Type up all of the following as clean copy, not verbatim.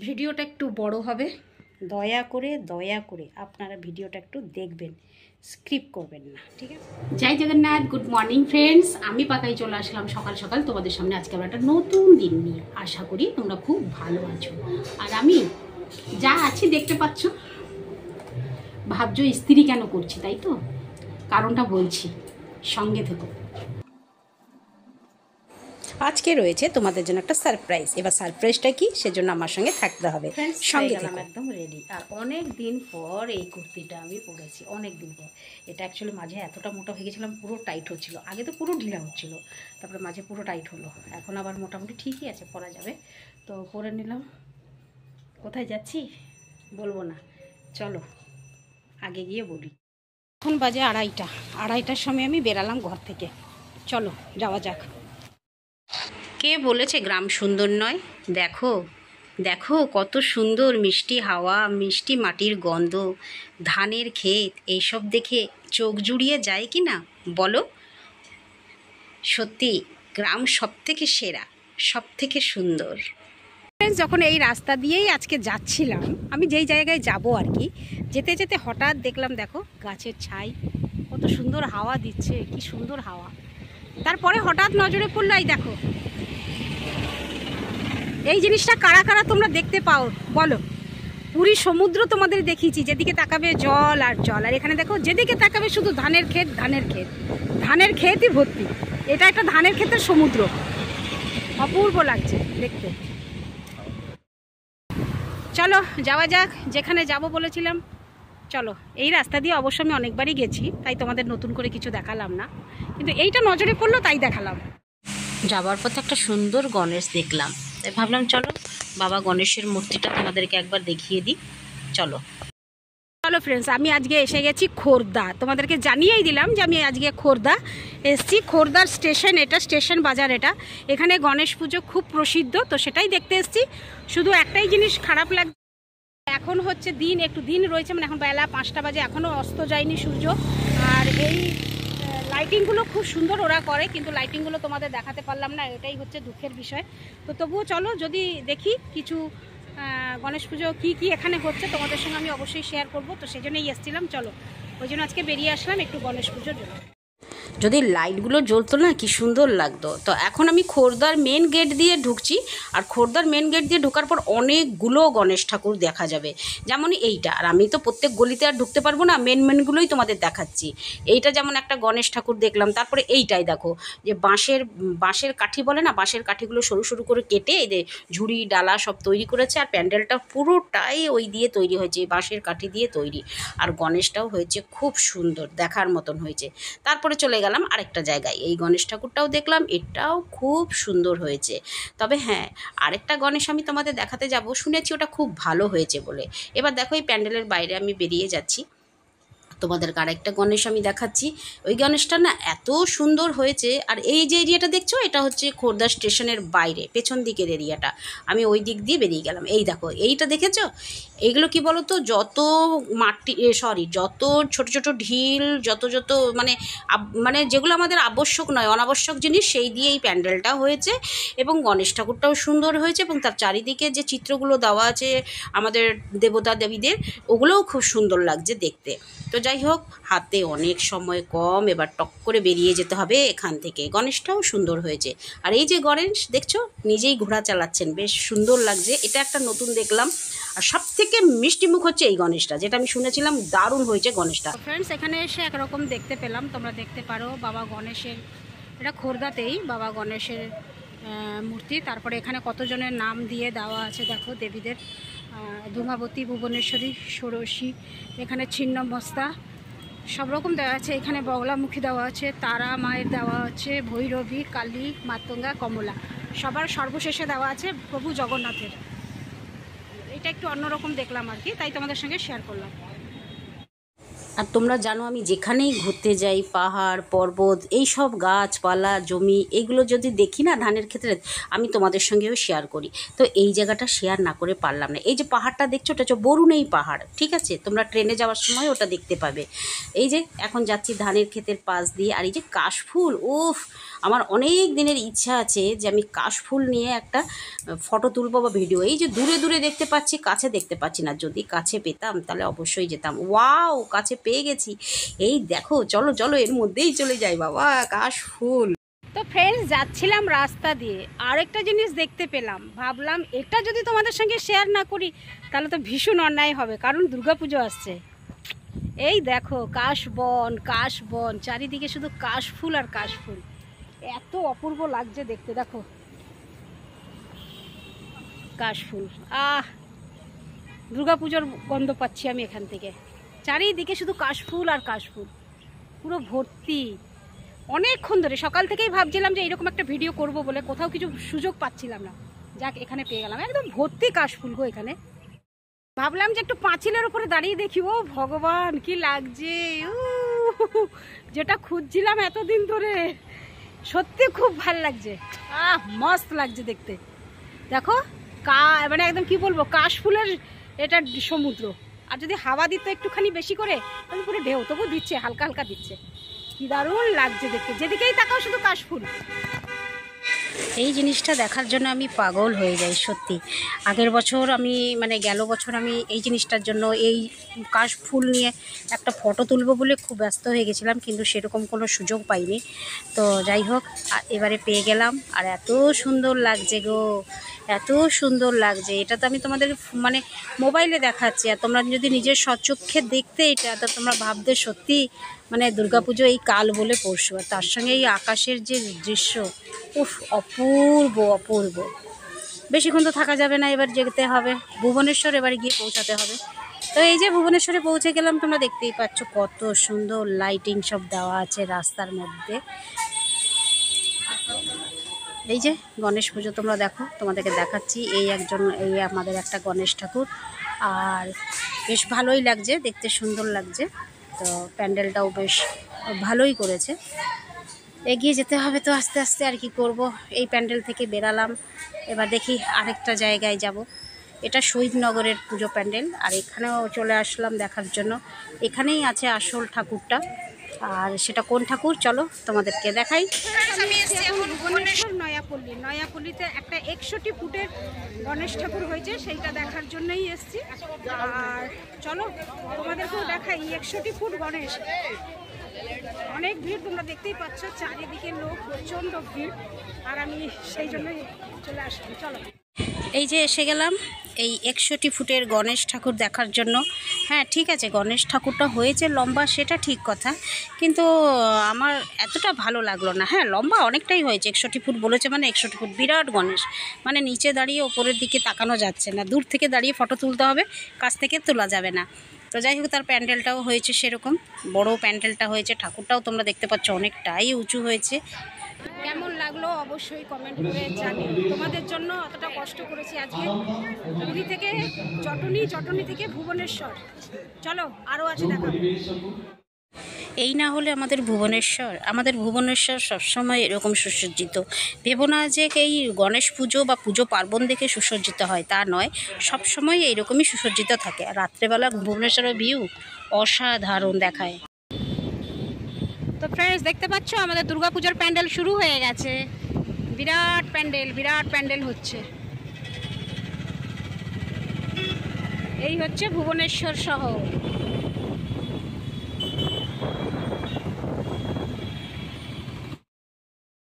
ভিডিওটা একটু বড় হবে, দয়া করে আপনারা ভিডিওটা একটু দেখবেন, স্কিপ করবেন না, ঠিক আছে? জয় জগন্নাথ, গুড মর্নিং ফ্রেন্ডস। আমি পাকাই চলে আসলাম সকাল সকাল তোমাদের সামনে। আজকে আমরা একটা নতুন দিন নিয়ে, আশা করি তোমরা খুব ভালো আছো। আর আমি যা আছি দেখতে পাচ্ছ। ভাবছো স্ত্রী কেন করছি, তাই তো? কারণটা বলছি, সঙ্গে থেকো। আজকে রয়েছে তোমাদের জন্য একটা সারপ্রাইজ। এবার সারপ্রাইজটা কি, সেজন্য আমার সঙ্গে থাকতে হবে। সঙ্গে গেলাম, একদম রেডি। আর অনেক দিন পর এই কুর্তিটা আমি পরেছি, অনেক দিন পর। এটা অ্যাকচুয়ালি মাঝে এতটা মোটা হয়ে গেছিলাম, পুরো টাইট হচ্ছিল। আগে তো পুরো ঢিলা হচ্ছিল, তারপরে মাঝে পুরো টাইট হলো। এখন আবার মোটামুটি ঠিকই আছে, পরা যাবে। তো পরে নিলাম। কোথায় যাচ্ছি বলবো না, চলো আগে গিয়ে বলি। এখন বাজে আড়াইটার সময় আমি বেরালাম ঘর থেকে। চলো যাওয়া যাক। কে বলেছে গ্রাম সুন্দর নয়? দেখো দেখো কত সুন্দর মিষ্টি হাওয়া, মিষ্টি মাটির গন্ধ, ধানের ক্ষেত, এইসব দেখে চোখ জুড়িয়ে যায় কি না বলো? সত্যি গ্রাম সব থেকে সেরা, সব থেকে সুন্দর। যখন এই রাস্তা দিয়েই আজকে যাচ্ছিলাম, আমি যেই জায়গায় যাব আর কি, যেতে যেতে হঠাৎ দেখলাম, দেখো গাছের ছাই, কত সুন্দর হাওয়া দিচ্ছে, কি সুন্দর হাওয়া। তারপরে হঠাৎ নজরে পড়লো, এই দেখো এই জিনিসটা কারা কারা তোমরা দেখতে পাও বলো? পুরী সমুদ্র তোমাদের দেখিয়েছি, যেদিকে তাকাবে জল আর জল, আর এখানে দেখো যেদিকে তাকাবে শুধু ধানের ক্ষেত, ধানের ক্ষেত, ধানের ক্ষেতই ভর্তি। এটা একটা ধানের ক্ষেতের সমুদ্র, অপূর্ব লাগছে দেখতে। চলো যাওয়া যাক যেখানে যাব বলেছিলাম। চলো, এই রাস্তা দিয়ে অবশ্য আমি অনেকবারই গেছি, তাই তোমাদের নতুন করে কিছু দেখালাম না, কিন্তু এইটা নজরে পড়লো তাই দেখালাম। যাবার পথে একটা সুন্দর গণেশ দেখলাম, তাই ভাবলাম চলো বাবা গণেশের মূর্তিটা তোমাদেরকে একবার দেখিয়ে দিই। চলো চলো ফ্রেন্ডস, আমি আজকে এসে গেছি খোর্দা। তোমাদেরকে জানিয়েই দিলাম যে আমি আজকে খোর্দা এসছি। খোর্দার স্টেশন এটা, স্টেশন বাজার এটা। এখানে গণেশ পুজো খুব প্রসিদ্ধ, তো সেটাই দেখতে এসছি। শুধু একটাই জিনিস খারাপ লাগছে, এখন হচ্ছে একটু দিন রয়েছে, মানে এখন বেলা 5টা বাজে, এখনও অস্ত যায়নি সূর্য। আর এই লাইটিংগুলো খুব সুন্দর ওরা করে, কিন্তু লাইটিংগুলো তোমাদের দেখাতে পারলাম না, এটাই হচ্ছে দুঃখের বিষয়। তো তবুও চলো, যদি দেখি কিছু গণেশ পুজো কী এখানে হচ্ছে তোমাদের সঙ্গে আমি অবশ্যই শেয়ার করব। তো সেই জন্যই এসেছিলাম, চলো ওই জন্য আজকে বেরিয়ে আসলাম একটু গণেশ পুজোর জন্য। যদি লাইটগুলো জ্বলতো না, কি সুন্দর লাগতো। তো এখন আমি খোর্দার মেন গেট দিয়ে ঢুকছি, আর খোর্দার মেন গেট দিয়ে ঢোকার পর অনেকগুলো গণেশ ঠাকুর দেখা যাবে, যেমন এইটা। আর আমি তো প্রত্যেক গলিতে আর ঢুকতে পারবো না, মেনগুলোই তোমাদের দেখাচ্ছি। এইটা যেমন একটা গণেশ ঠাকুর দেখলাম, তারপরে এইটাই দেখো, যে বাঁশের কাঠি বলে না, বাঁশের কাঠিগুলো সরু সরু করে কেটে এদের ঝুড়ি ডালা সব তৈরি করেছে, আর প্যান্ডেলটা পুরোটাই ওই দিয়ে তৈরি হয়েছে, বাঁশের কাঠি দিয়ে তৈরি। আর গণেশটাও হয়েছে খুব সুন্দর, দেখার মতন হয়েছে। তারপরে চলে গেলাম আরেকটা জায়গায়, এই গণেশ ঠাকুরটাও দেখলাম, এটাও খুব সুন্দর হয়েছে। তবে হ্যাঁ, আরেকটা গণেশ আমি তোমাদের দেখাতে যাব, শুনেছি ওটা খুব ভালো হয়েছে বলে। এবার দেখো এই প্যান্ডেলের বাইরে আমি বেরিয়ে যাচ্ছি, তোমাদেরকে আরেকটা গণেশ আমি দেখাচ্ছি। ওই গণেশটা না এত সুন্দর হয়েছে। আর এই যে এরিয়াটা দেখছো, এটা হচ্ছে খোর্দা স্টেশনের বাইরে পেছন দিকের এরিয়াটা। আমি ওই দিক দিয়ে বেরিয়ে গেলাম। এই দেখো এইটা দেখেছো, এইগুলো কি বলো তো, যত যত ছোট ছোট ঢিল, যত মানে যেগুলো আমাদের আবশ্যক নয়, অনাবশ্যক জিনিস, সেই দিয়ে এই প্যান্ডেলটা হয়েছে। এবং গণেশ ঠাকুরটাও সুন্দর হয়েছে, এবং তার চারিদিকে যে চিত্রগুলো দেওয়া আছে আমাদের দেবতা দেবীদের, ওগুলোও খুব সুন্দর লাগছে দেখতে। তো যাই হোক, হাতে অনেক সময় কম, এবার টক করে বেরিয়ে যেতে হবে এখান থেকে। গণেশটাও সুন্দর হয়েছে। আর এই যে গণেশ দেখছো, নিজেই ঘোড়া চালাচ্ছেন, বেশ সুন্দর লাগছে। এটা একটা নতুন দেখলাম। আর সব থেকে মিষ্টি মুখ হচ্ছে এই গণেশটা, যেটা আমি শুনেছিলাম দারুণ হয়েছে গণেশটা। ফ্রেন্ডস, এখানে এসে একরকম দেখতে পেলাম, তোমরা দেখতে পারো বাবা গণেশের, এটা খোর্দাতেই বাবা গণেশের মূর্তি। তারপরে এখানে কতজনের নাম দিয়ে দেওয়া আছে দেখো, দেবীদের। ধূমাবতী, ভুবনেশ্বরী, ষোড়শী, এখানে ছিন্নমস্তা, সব রকম দেওয়া আছে। এখানে বগলামুখী দেওয়া আছে, তারা মায়ের দেওয়া আছে, ভৈরবী, কালী, মাতঙ্গা, কমলা, সবার সর্বশেষে দেওয়া আছে প্রভু জগন্নাথের। এটা একটু অন্যরকম দেখলাম আর কি, তাই তোমাদের সঙ্গে শেয়ার করলাম। আর তোমরা জানো আমি যেখানেই ঘুরতে যাই, পাহাড় পর্বত এই সব গাছপালা জমি এগুলো যদি দেখি না ধানের ক্ষেত্রে, আমি তোমাদের সঙ্গেও শেয়ার করি। তো এই জায়গাটা শেয়ার না করে পারলাম না। এই যে পাহাড়টা দেখছো, ওটা হচ্ছে বরুণেই পাহাড়, ঠিক আছে? তোমরা ট্রেনে যাওয়ার সময় ওটা দেখতে পাবে। এই যে এখন যাচ্ছি ধানের ক্ষেতের পাশ দিয়ে, আর এই যে কাশফুল, উফ, আমার অনেক দিনের ইচ্ছা আছে যে আমি কাশফুল নিয়ে একটা ফটো তুলবো বা ভিডিও। এই যে দূরে দূরে দেখতে পাচ্ছি, কাছে দেখতে পাচ্ছি না। যদি কাছে পেতাম তাহলে অবশ্যই যেতাম। ওয়াও, কাছে পেয়ে গেছি। এই দেখো, চলো চলো এর মধ্যেই চলে যাই বাবা, কাশফুল। তো ফ্রেন্ডস, যাচ্ছিলাম রাস্তা দিয়ে, আরেকটা জিনিস দেখতে পেলাম। ভাবলাম এটা যদি তোমাদের সঙ্গে শেয়ার না করি তাহলে তো ভীষণ অন্যায় হবে, কারণ দুর্গাপুজো আসছে। এই দেখো কাশবন, কাশবন, চারিদিকে শুধু কাশফুল আর কাশফুল। এত অপূর্ব লাগছে দেখতে, দেখো কাশফুল। দুর্গাপুজোর গন্ধ পাচ্ছি আমি এখান থেকে। চারিদিকে শুধু কাশফুল আর কাশফুল, পুরো ভর্তি। অনেকক্ষণ ধরে সকাল থেকেই ভাবছিলাম যে এরকম একটা ভিডিও করব বলে, কোথাও কিছু সুযোগ পাচ্ছিলাম না। যাক, এখানে পেয়ে গেলাম, একদম ভর্তি কাশফুল গো এখানে। ভাবলাম যে একটু পাঁচিলের উপরে দাঁড়িয়ে দেখি, ও ভগবান কি লাগছে, যেটা খুঁজছিলাম এতদিন ধরে। সত্যি খুব ভাল লাগছে, মস্ত লাগছে দেখতে। দেখো মানে একদম কি বলবো, কাশফুলের এটা সমুদ্র। আর যদি হাওয়া দিত একটুখানি বেশি করে, তাহলে পুরো ঢেউ, তবু দিচ্ছে, হালকা হালকা দিচ্ছে। কি দারুণ লাগছে দেখতে, যেদিকেই তাকাও শুধু কাশফুল। এই জিনিসটা দেখার জন্য আমি পাগল হয়ে যাই সত্যি। আগের বছর আমি মানে গেল বছর আমি এই জিনিসটার জন্য, এই কাশফুল নিয়ে একটা ফটো তুলবো বলে খুব ব্যস্ত হয়ে গেছিলাম, কিন্তু সেরকম কোনো সুযোগ পাইনি। তো যাই হোক, এবারে পেয়ে গেলাম। আর এত সুন্দর লাগছে গো, এত সুন্দর লাগছে। এটা তো আমি তোমাদের মানে মোবাইলে দেখাচ্ছি, আর তোমরা যদি নিজের স্বচক্ষে দেখতে এটা, তো তোমরা ভাবতে সত্যি মানে দুর্গাপুজো এই কাল বলে পরশু। আর তার সঙ্গে এই আকাশের যে দৃশ্য, উফ, অপূর্ব অপূর্ব। বেশিক্ষণ তো থাকা যাবে না, এবার যেতে হবে ভুবনেশ্বর, এবারে গিয়ে পৌঁছাতে হবে। তো এই যে ভুবনেশ্বরে পৌঁছে গেলাম, তোমরা দেখতেই পাচ্ছ কত সুন্দর লাইটিং সব দেওয়া আছে রাস্তার মধ্যে। এই যে গণেশ পুজো তোমরা দেখো, তোমাদেরকে দেখাচ্ছি। এই আমাদের একটা গণেশ ঠাকুর, আর বেশ ভালোই লাগছে দেখতে, সুন্দর লাগছে। তো প্যান্ডেলটাও বেশ ভালোই করেছে। এগিয়ে যেতে হবে তো আস্তে আস্তে, আর কি করব। এই প্যান্ডেল থেকে বেরালাম, এবার দেখি আরেকটা জায়গায় যাব। এটা শহীদনগরের পুজো প্যান্ডেল, আর এখানেও চলে আসলাম দেখার জন্য। এখানেই আছে আসল ঠাকুরটা, আর সেটা কোন ঠাকুর চলো তোমাদেরকে দেখাই। ভুবনেশ্বর নয়াপল্লিতে একটা 61 ফুটের গণেশ ঠাকুর হয়েছে, সেইটা দেখার জন্যই এসছি। আর চলো তোমাদেরকেও দেখাই 61 ফুট গণেশ। অনেক ভিড়, তোমরা দেখতেই পাচ্ছ, চারিদিকে লোক, প্রচণ্ড ভিড়। আর আমি সেই জন্যই চলে আসলাম। চলো, এই যে এসে গেলাম এই 61 ফুটের গণেশ ঠাকুর দেখার জন্য। হ্যাঁ ঠিক আছে, গণেশ ঠাকুরটা হয়েছে লম্বা, সেটা ঠিক কথা, কিন্তু আমার এতটা ভালো লাগলো না। হ্যাঁ, লম্বা অনেকটাই হয়েছে, 61 ফুট বলেছে মানে 61 ফুট, বিরাট গণেশ। মানে নিচে দাঁড়িয়ে ওপরের দিকে তাকানো যাচ্ছে না, দূর থেকে দাঁড়িয়ে ফটো তুলতে হবে, কাছ থেকে তোলা যাবে না। তো যাই হোক, তার প্যান্ডেলটাও হয়েছে সেরকম, বড় প্যান্ডেলটা হয়েছে। ঠাকুরটাও তোমরা দেখতে পাচ্ছ অনেকটাই উঁচু হয়েছে। কেমন লাগলো অবশ্যই কমেন্ট করে জানিও। তোমাদের জন্য অতটা কষ্ট করেছি আজকে, পুরী থেকে চটনি থেকে ভুবনেশ্বর। চলো, আরও আছে দেখা। এই না হলে আমাদের ভুবনেশ্বর সবসময় এরকম সুসজ্জিত। ভেবো না যে এই গণেশ পুজো বা পুজো পার্বণ দেখে সুসজ্জিত হয়, তা নয়, সবসময় এইরকমই সুসজ্জিত থাকে। আর রাত্রেবেলা ভুবনেশ্বরের ভিউ অসাধারণ দেখায়। তো ফ্রেন্ডস, দেখতে পাচ্ছ আমাদের দুর্গাপূজার প্যান্ডেল শুরু হয়ে গেছে। বিরাট প্যান্ডেল হচ্ছে। এই হচ্ছে ভুবনেশ্বর শহর।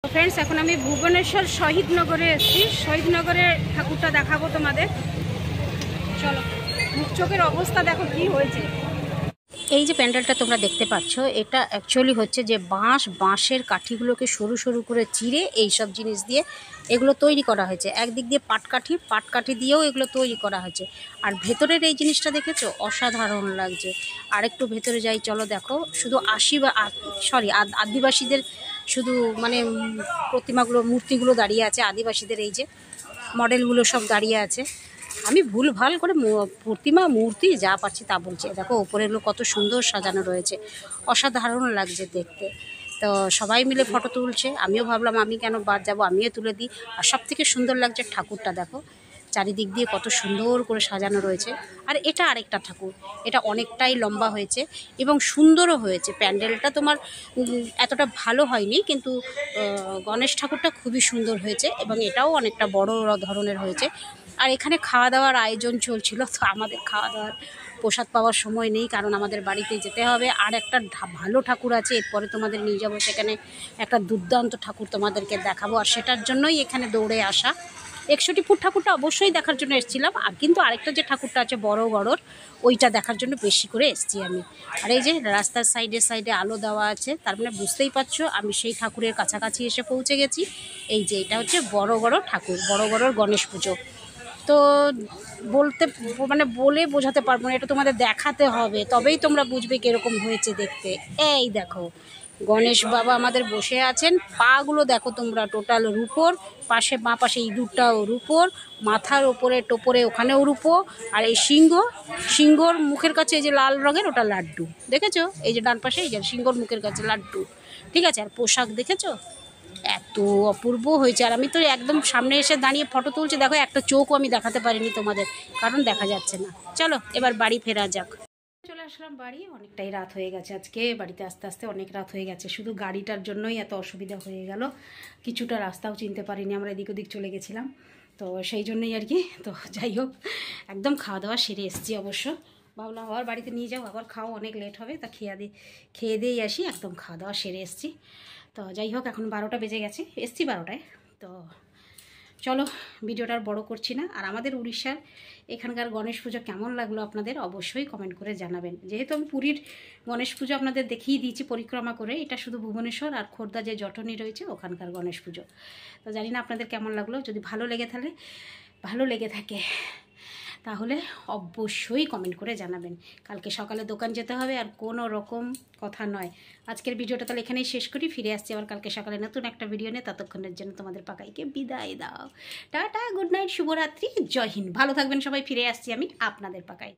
ফ্রেন্ডস, এখন আমি ভুবনেশ্বর শহীদনগরে এসেছি। শহীদনগরের ঠাকুরটা দেখাবো তোমাদের। চলো, মুখ চোখের অবস্থা দেখো কি হয়েছে। এই যে প্যান্ডেলটা তোমরা দেখতে পাচ্ছ, এটা অ্যাকচুয়ালি হচ্ছে যে বাঁশের কাঠিগুলোকে সরু সরু করে চিরে এই সব জিনিস দিয়ে এগুলো তৈরি করা হয়েছে। একদিক দিয়ে পাটকাঠি দিয়েও এগুলো তৈরি করা হয়েছে। আর ভেতরের এই জিনিসটা দেখেছো, অসাধারণ লাগছে। আর একটু ভেতরে যাই, চলো দেখো। শুধু আদিবাসীদের শুধু মানে প্রতিমাগুলো, মূর্তিগুলো দাঁড়িয়ে আছে, আদিবাসীদের এই যে মডেলগুলো সব দাঁড়িয়ে আছে। আমি ভুল ভাল করে প্রতিমা মূর্তি যা পাচ্ছি তা বলছে। দেখো ওপরেগুলো কত সুন্দর সাজানো রয়েছে, অসাধারণ লাগছে দেখতে। তো সবাই মিলে ফটো তুলছে, আমিও ভাবলাম আমি কেন বাদ যাবো, আমিও তুলে দিই। আর সব থেকে সুন্দর লাগছে ঠাকুরটা, দেখো চারিদিক দিয়ে কত সুন্দর করে সাজানো রয়েছে। আর এটা আরেকটা ঠাকুর, এটা অনেকটাই লম্বা হয়েছে এবং সুন্দরও হয়েছে। প্যান্ডেলটা তোমার এতটা ভালো হয়নি, কিন্তু গণেশ ঠাকুরটা খুবই সুন্দর হয়েছে এবং এটাও অনেকটা বড় ধরনের হয়েছে। আর এখানে খাওয়া দাওয়ার আয়োজন চলছিল, তো আমাদের খাওয়া দাওয়ার প্রসাদ পাওয়ার সময় নেই, কারণ আমাদের বাড়িতে যেতে হবে। আর একটা ভালো ঠাকুর আছে, এরপরে তোমাদের নিয়ে যাবো সেখানে, একটা দুর্দান্ত ঠাকুর তোমাদেরকে দেখাবো। আর সেটার জন্যই এখানে দৌড়ে আসা। 61 ফুট ঠাকুরটা অবশ্যই দেখার জন্য এসেছিলাম, আর কিন্তু আরেকটা যে ঠাকুরটা আছে বড় গড়র, ওইটা দেখার জন্য বেশি করে এসেছি আমি। আর এই যে রাস্তার সাইডে সাইডে আলো দেওয়া আছে, তার মানে বুঝতেই পারছো আমি সেই ঠাকুরের কাছাকাছি এসে পৌঁছে গেছি। এই যে এটা হচ্ছে বড় গড়র ঠাকুর, বড় গড়র গণেশ পুজো। তো বলে বোঝাতে পারবো না, এটা তোমাদের দেখাতে হবে, তবেই তোমরা বুঝবে কীরকম হয়েছে দেখতে। এই দেখো গণেশ বাবা আমাদের বসে আছেন, পাগুলো দেখো তোমরা টোটাল রূপোর, বাঁ পাশে ইঁদুরটাও রূপোর, মাথার ওপরে টোপরে ওখানেও রূপো। আর এই সিংহর মুখের কাছে এই যে লাল রঙের, ওটা লাড্ডু, দেখেছো? এই যে ডান পাশে এই যে সিংহর মুখের কাছে লাড্ডু, ঠিক আছে? আর পোশাক দেখেছো, এত অপূর্ব হয়েছে। আর আমি তো একদম সামনে এসে দাঁড়িয়ে ফটো তুলছি, দেখো একটা চোখও আমি দেখাতে পারিনি তোমাদের, কারণ দেখা যাচ্ছে না। চলো এবার বাড়ি ফেরা যাক। চলে আসলাম বাড়ি, অনেকটাই রাত হয়ে গেছে আজকে, বাড়িতে আস্তে আস্তে অনেক রাত হয়ে গেছে। শুধু গাড়িটার জন্যই এত অসুবিধা হয়ে গেল, কিছুটা রাস্তাও চিনতে পারিনি, আমরা এদিক ওদিক চলে গেছিলাম, তো সেই জন্যই আর কি। তো যাই হোক, একদম খাওয়া দাওয়া সেরে এসেছি অবশ্য, ভাবলাম আবার বাড়িতে নিয়ে যাও, আবার খাও, অনেক লেট হবে, তা খেয়ে দিয়েই আসি। একদম খাওয়া দাওয়া সেরে এসেছি। তো যাই হোক, এখন 12টা বেজে গেছে, এসছি 12টায়। তো চলো ভিডিওটা আর বড় করছি না। আর আমাদের উড়িষ্যার এখানকার গণেশ পুজো কেমন লাগলো আপনাদের অবশ্যই কমেন্ট করে জানাবেন। যেহেতু আমি পুরীর গণেশ পুজো আপনাদের দেখিয়ে দিয়েছি পরিক্রমা করে, এটা শুধু ভুবনেশ্বর আর খোর্ধা যে জটনি রয়েছে ওখানকার গণেশ পুজো। তো জানি না আপনাদের কেমন লাগলো, যদি ভালো লেগে থাকে তাহলে অবশ্যই কমেন্ট করে জানাবেন। কালকে সকালে দোকান যেতে হবে, আর কোনো রকম কথা নয়। আজকের ভিডিওটা তাহলে এখানেই শেষ করি, ফিরে আসছি আবার কালকে সকালে নতুন একটা ভিডিও নিয়ে। ততক্ষণের জন্য তোমাদের পাকাইকে বিদায় দাও, টাটা, গুড নাইট, শুভরাত্রি, জয় হিন্দ, ভালো থাকবেন সবাই। ফিরে আসছি আমি আপনাদের পাকাই।